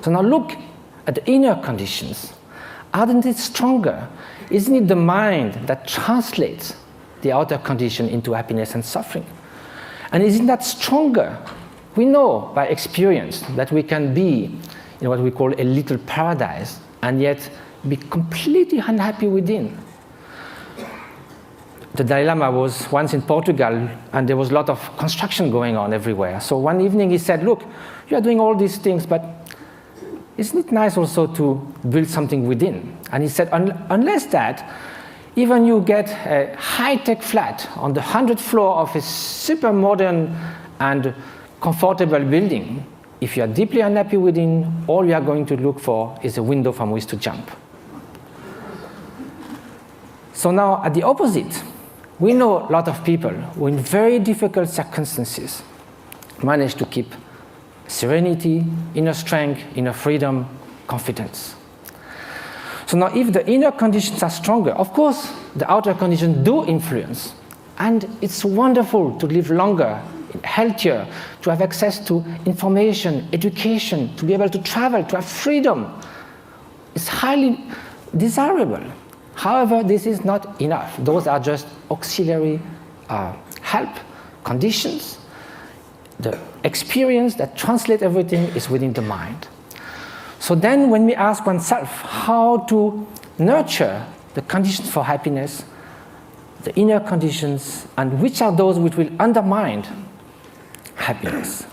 So now look at the inner conditions. Aren't it stronger? Isn't it the mind that translates the outer condition into happiness and suffering? And isn't that stronger? We know by experience that we can be in what we call a little paradise and yet be completely unhappy within. The Dalai Lama was once in Portugal and there was a lot of construction going on everywhere. So one evening he said, look, you are doing all these things, but isn't it nice also to build something within? And he said, unless that, even you get a high-tech flat on the 100th floor of a super modern and comfortable building, if you are deeply unhappy within, all you are going to look for is a window from which to jump. So now, at the opposite, we know a lot of people who in very difficult circumstances manage to keep serenity, inner strength, inner freedom, confidence. So now if the inner conditions are stronger, of course the outer conditions do influence. And it's wonderful to live longer, healthier, to have access to information, education, to be able to travel, to have freedom. It's highly desirable. However, this is not enough. Those are just auxiliary help, conditions. The experience that translates everything is within the mind. So then when we ask oneself how to nurture the conditions for happiness, the inner conditions, and which are those which will undermine happiness.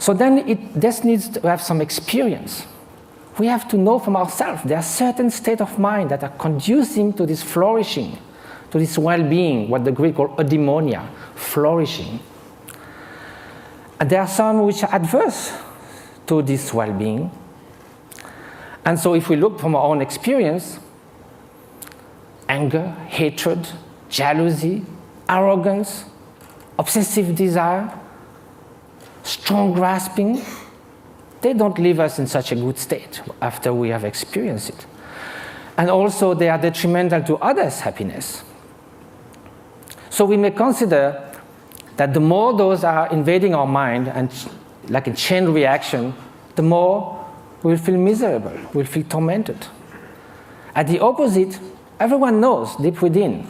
So then this needs to have some experience. We have to know from ourselves there are certain states of mind that are conducing to this flourishing, to this well-being, what the Greek call eudaimonia, flourishing. And there are some which are adverse to this well-being. And so if we look from our own experience, anger, hatred, jealousy, arrogance, obsessive desire, strong grasping, they don't leave us in such a good state after we have experienced it. And also they are detrimental to others' happiness. So we may consider that the more those are invading our mind and like a chain reaction, the more we'll feel miserable, we'll feel tormented. At the opposite, everyone knows deep within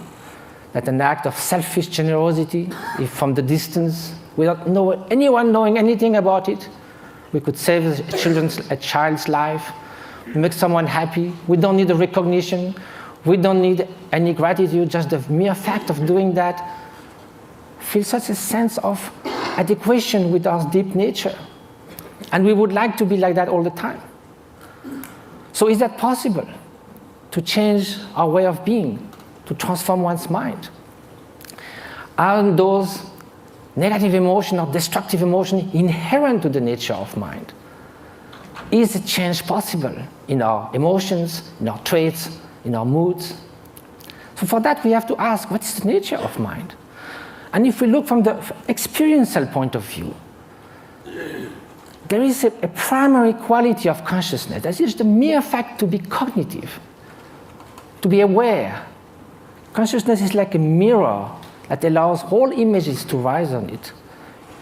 that an act of selfish generosity, if from the distance, without anyone knowing anything about it, we could save a child's life, make someone happy. We don't need a recognition. We don't need any gratitude. Just the mere fact of doing that feels such a sense of adequation with our deep nature. And we would like to be like that all the time. So is that possible? To change our way of being, to transform one's mind? Aren't those negative emotion or destructive emotion inherent to the nature of mind? Is a change possible in our emotions, in our traits, in our moods? So for that we have to ask, what is the nature of mind? And if we look from the experiential point of view, there is a primary quality of consciousness. That is the mere fact to be cognitive, to be aware. Consciousness is like a mirror that allows all images to rise on it.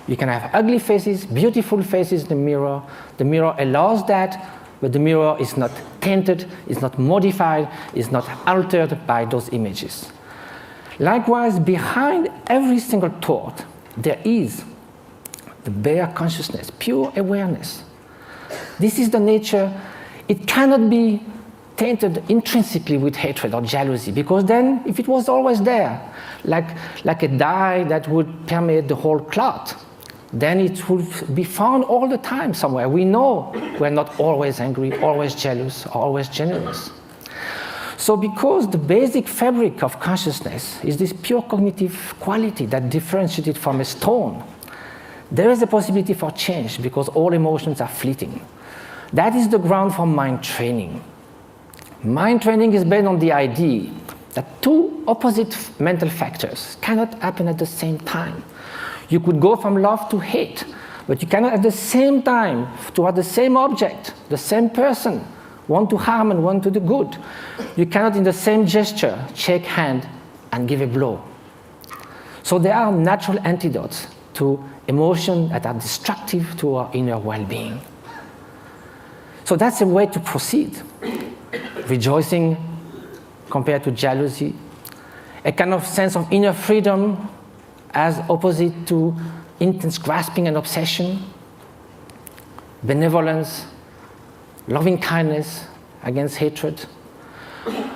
You can have ugly faces, beautiful faces in the mirror. The mirror allows that, but the mirror is not tainted, is not modified, is not altered by those images. Likewise, behind every single thought, there is the bare consciousness, pure awareness. This is the nature. It cannot be tainted intrinsically with hatred or jealousy, because then, if it was always there, like a dye that would permeate the whole cloth, then it would be found all the time somewhere. We know we're not always angry, always jealous, or always generous. So because the basic fabric of consciousness is this pure cognitive quality that differentiates it from a stone, there is a possibility for change because all emotions are fleeting. That is the ground for mind training. Mind training is based on the idea that two opposite mental factors cannot happen at the same time. You could go from love to hate, but you cannot at the same time, toward the same object, the same person, one to harm and one to do good. You cannot in the same gesture shake hand and give a blow. So there are natural antidotes to emotions that are destructive to our inner well-being. So that's a way to proceed. Rejoicing compared to jealousy, a kind of sense of inner freedom as opposite to intense grasping and obsession, benevolence, loving kindness against hatred.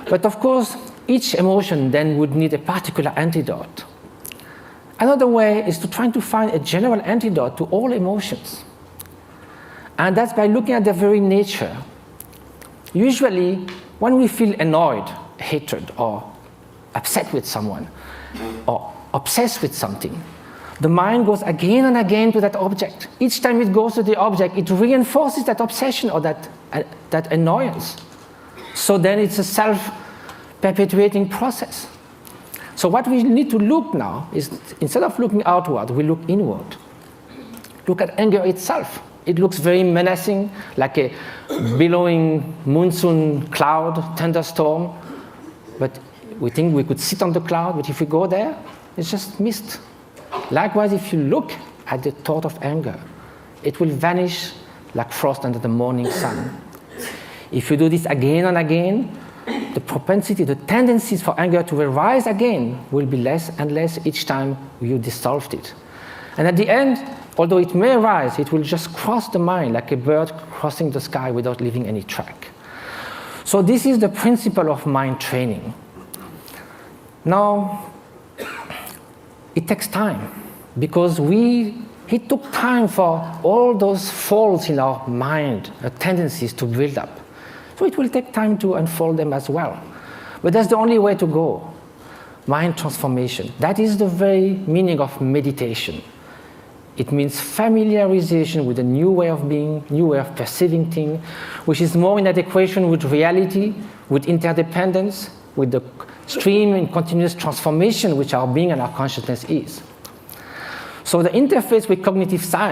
But of course, each emotion then would need a particular antidote. Another way is to try to find a general antidote to all emotions. And that's by looking at their very nature. Usually, when we feel annoyed, hatred, or upset with someone, or obsessed with something, the mind goes again and again to that object. Each time it goes to the object, it reinforces that obsession or that annoyance. So then it's a self-perpetuating process. So what we need to look now is, instead of looking outward, we look inward. Look at anger itself. It looks very menacing, like a billowing monsoon cloud, thunderstorm. But we think we could sit on the cloud, but if we go there, it's just mist. Likewise, if you look at the thought of anger, it will vanish like frost under the morning sun. If you do this again and again, the propensity, the tendencies for anger to arise again will be less and less each time you dissolved it. And at the end, although it may arise, it will just cross the mind like a bird crossing the sky without leaving any track. So this is the principle of mind training. Now, it takes time, because it took time for all those faults in our mind, tendencies to build up. So it will take time to unfold them as well. But that's the only way to go. Mind transformation. That is the very meaning of meditation. It means familiarization with a new way of being, new way of perceiving things, which is more in adequation with reality, with interdependence, with the stream and continuous transformation which our being and our consciousness is. So the interface with cognitive science